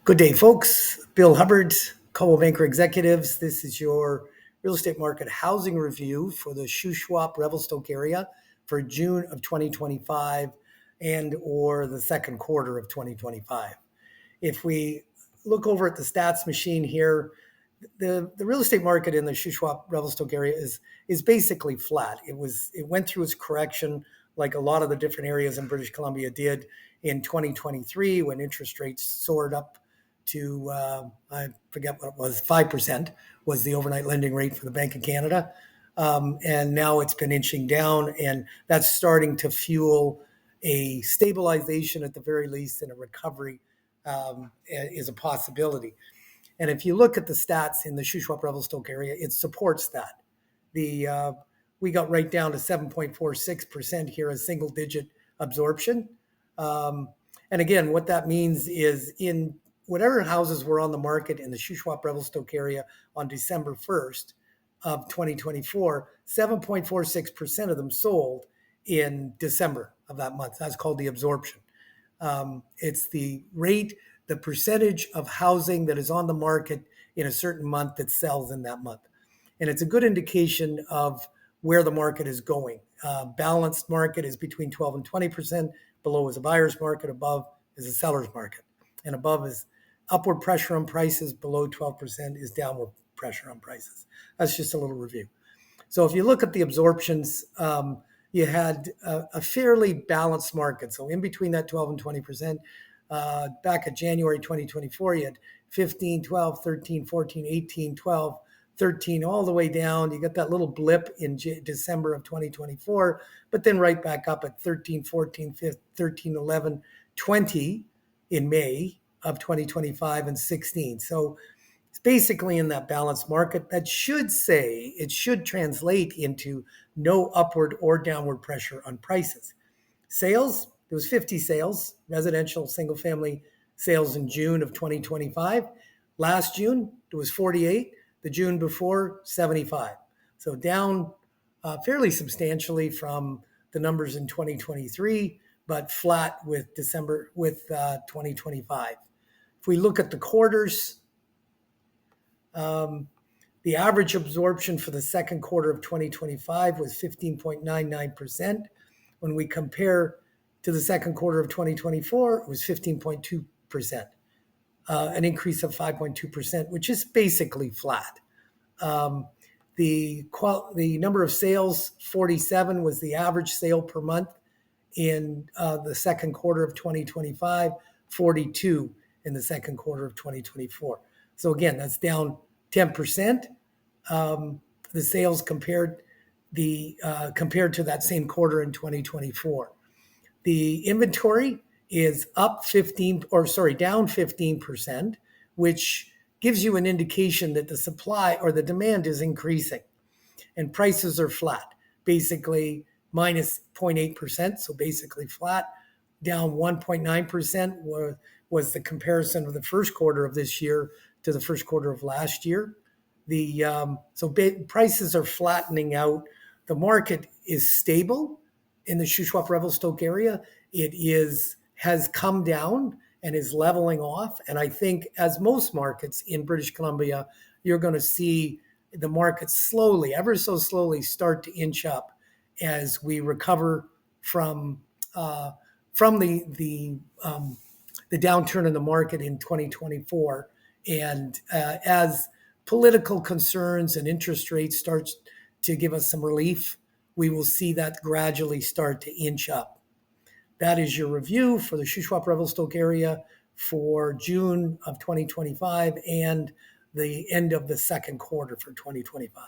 Good day, folks. Bill Hubbard, Coldwell Banker Executives. This is your real estate market housing review for the Shuswap Revelstoke area for June of 2025 and or the second quarter of 2025. If we look over at the stats machine here, the real estate market in the Shuswap Revelstoke area is basically flat. It went through its correction like a lot of the different areas in British Columbia did in 2023 when interest rates soared up to, I forget what it was, 5% was the overnight lending rate for the Bank of Canada. And now it's been inching down, and that's starting to fuel a stabilization at the very least, and a recovery is a possibility. And if you look at the stats in the Shuswap Revelstoke area, it supports that. We got right down to 7.46% here as single digit absorption. And again, what that means is in whatever houses were on the market in the Shuswap Revelstoke area on December 1st of 2024, 7.46% of them sold in December of that month. That's called the absorption. It's the rate, the percentage of housing that is on the market in a certain month that sells in that month. And it's a good indication of where the market is going. Balanced market is between 12 and 20%. Below is a buyer's market. Above is a seller's market. And above is upward pressure on prices. Below 12% is downward pressure on prices. That's just a little review. So if you look at the absorptions, you had a fairly balanced market. So in between that 12 and 20%, back at January 2024, you had 15, 12, 13, 14, 18, 12, 13, all the way down. You got that little blip in December of 2024, but then right back up at 13, 14, 15, 13, 11, 20 in May of 2025 and 16. So it's basically in that balanced market. That should say, it should translate into no upward or downward pressure on prices. Sales, there was 50 sales, residential single family sales in June of 2025. Last June, there was 48. The June before, 75. So down fairly substantially from the numbers in 2023, but flat with December, with 2025. If we look at the quarters, the average absorption for the second quarter of 2025 was 15.99%. When we compare to the second quarter of 2024, it was 15.2%, an increase of 5.2%, which is basically flat. The number of sales, 47, was the average sale per month in the second quarter of 2025, 42 in the second quarter of 2024. So again, that's down 10%. The sales compared to that same quarter in 2024. The inventory is down 15%, which gives you an indication that the supply or the demand is increasing, and prices are flat, basically minus 0.8%, so basically flat. Down 1.9% was the comparison of the first quarter of this year to the first quarter of last year. Prices are flattening out. The market is stable in the Shuswap Revelstoke area. Has come down and is leveling off. And I think, as most markets in British Columbia, you're going to see the market slowly, ever so slowly, start to inch up as we recover from the downturn in the market in 2024, and as political concerns and interest rates start to give us some relief, we will see that gradually start to inch up. That is your review for the Shuswap Revelstoke area for June of 2025 and the end of the second quarter for 2025.